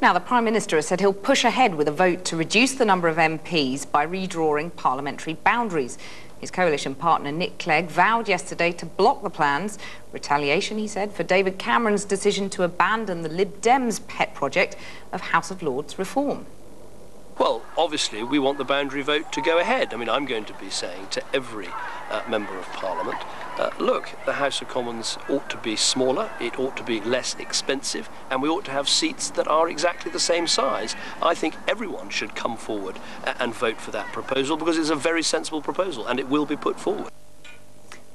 Now, the Prime Minister has said he'll push ahead with a vote to reduce the number of MPs by redrawing parliamentary boundaries. His coalition partner, Nick Clegg, vowed yesterday to block the plans. Retaliation, he said, for David Cameron's decision to abandon the Lib Dems' pet project of House of Lords reform. Well, obviously, we want the boundary vote to go ahead. I mean, I'm going to be saying to every member of Parliament, look, the House of Commons ought to be smaller, it ought to be less expensive, and we ought to have seats that are exactly the same size. I think everyone should come forward and vote for that proposal because it's a very sensible proposal and it will be put forward.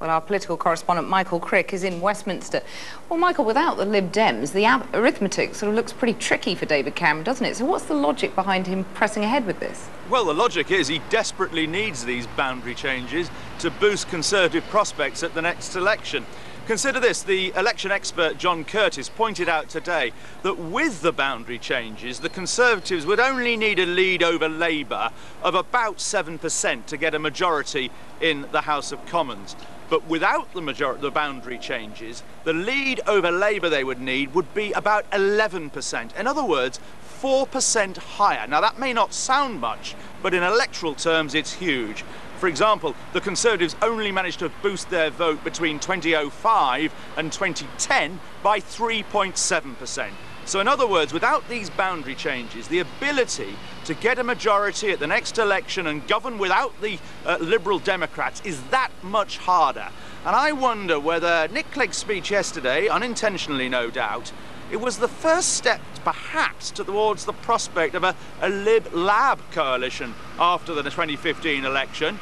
Well, our political correspondent Michael Crick is in Westminster. Well, Michael, without the Lib Dems, the arithmetic sort of looks pretty tricky for David Cameron, doesn't it? So what's the logic behind him pressing ahead with this? Well, the logic is he desperately needs these boundary changes to boost Conservative prospects at the next election. Consider this, the election expert John Curtis pointed out today that with the boundary changes, the Conservatives would only need a lead over Labour of about 7% to get a majority in the House of Commons. But without the boundary changes, the lead over Labour they would need would be about 11%. In other words, 4% higher. Now, that may not sound much, but in electoral terms, it's huge. For example, the Conservatives only managed to boost their vote between 2005 and 2010 by 3.7%. So in other words, without these boundary changes, the ability to get a majority at the next election and govern without the Liberal Democrats is that much harder. And I wonder whether Nick Clegg's speech yesterday, unintentionally no doubt, it was the first step perhaps towards the prospect of a Lib-Lab coalition after the 2015 election,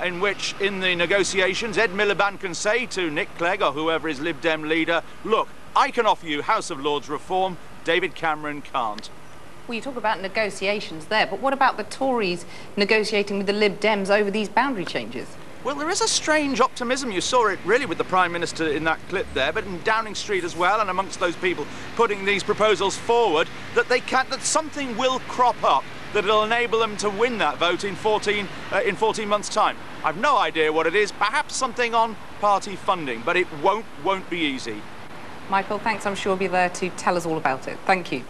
in which, in the negotiations, Ed Miliband can say to Nick Clegg or whoever is Lib Dem leader, look, I can offer you House of Lords reform, David Cameron can't. Well, you talk about negotiations there, but what about the Tories negotiating with the Lib Dems over these boundary changes? Well, there is a strange optimism. You saw it really with the Prime Minister in that clip there, but in Downing Street as well, and amongst those people putting these proposals forward, that that something will crop up that will enable them to win that vote in 14 months' time. I've no idea what it is. Perhaps something on party funding, but it won't be easy. Michael, thanks. I'm sure you'll be there to tell us all about it. Thank you.